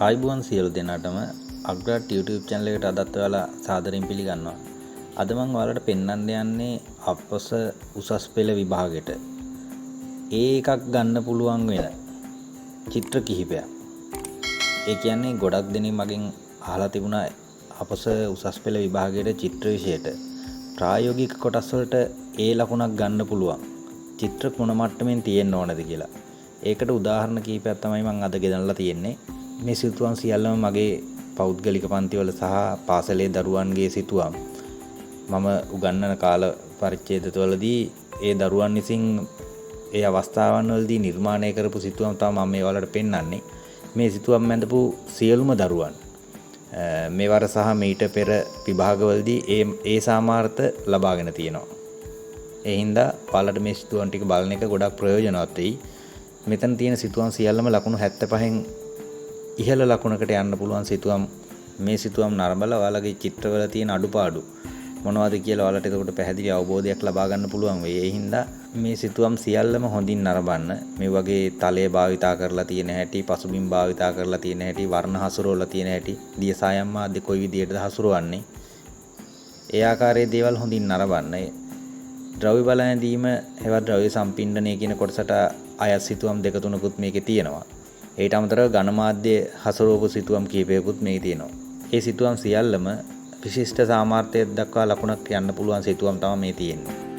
ආයිබුවන් සියලු දෙනාටම AgRaaT YouTube channel එකට අදත් ඔයාලා සාදරයෙන් පිළිගන්නවා. අද මම ඔයාලට පෙන්වන්න යන්නේ අපොස උසස් පෙළ විභාගෙට එකක් ගන්න පුළුවන් වෙන චිත්‍ර කිහිපයක්. ඒ කියන්නේ ගොඩක් දෙනෙක් මගෙන් අහලා තිබුණා අපොස උසස් පෙළ විභාගයේ චිත්‍ර විෂයට ප්‍රායෝගික කොටස් වලට ඒ ලකුණක් ගන්න පුළුවන් චිත්‍ර කුණ මට්ටමින් තියෙන්න ඕනද කියලා. ඒකට උදාහරණ කිහිපයක් තමයි මම අද ගෙනල්ලා තියෙන්නේ. මේ සිතුවම් සියල්ලම මගේ පෞද්ගලික පන්තිවල සහ පාසලේ දරුවන්ගේ සිතුවම් මම උගන්වන කාල පරිච්ඡේදවලදී ඒ දරුවන් විසින් ඒ අවස්ථාවන් වලදී නිර්මාණය කරපු සිතුවම් තමයි මම මේ වලට පෙන්වන්නේ. මේ සිතුවම් මැදපු සියලුම දරුවන් මේවර සහ මීට පෙර විභාගවලදී ඒ සාමාර්ථ ලබාගෙන තියෙනවා. ඒ හින්දා ඔයාලට මේ සිතුවම් ටික බලන එක ගොඩක් ප්‍රයෝජනවත් වෙයි. මෙතන තියෙන සිතුවම් සියල්ලම ලකුණු 75න් ඉහළ ලකුණකට යන්න පුළුවන් සිතුවම්. මේ සිතුවම් නරඹලා ඔයාලගේ චිත්‍රවල තියෙන අඩුපාඩු මොනවද කියලා ඔයාලට එතකොට පැහැදිලි අවබෝධයක් ලබා ගන්න පුළුවන් වෙයි. ඒ හින්දා මේ සිතුවම් සියල්ලම හොඳින් නරඹන්න. මේ වගේ තලයේ භාවිතා කරලා තියෙන හැටි, පසුබිම් භාවිතා කරලා තියෙන හැටි, වර්ණ හසුරවලා තියෙන හැටි, දිය සායම් මාධ්‍ය කොයි විදිහටද හසුරවන්නේ, ඒ ආකාරයේ දේවල් හොඳින් නරඹන්න. ද්‍රව්‍ය බල ඇඳීම හෙවත් ද්‍රව්‍ය සම්පින්ඩනය කියන කොටසට අයත් සිතුවම් දෙක තුනකුත් මේකේ තියෙනවා. ඊට අමතරව ඝන මාධ්‍ය හසුරවපු සිතුවම් කීපයකුත් මේකේ තියෙනවා. ඒ සිතුවම් සියල්ලම විශිෂ්ට සාමර්ථ්‍යයක් දක්වා ලකුණක් යන්න පුළුවන් සිතුවම් තමයි මේ තියෙන්නේ.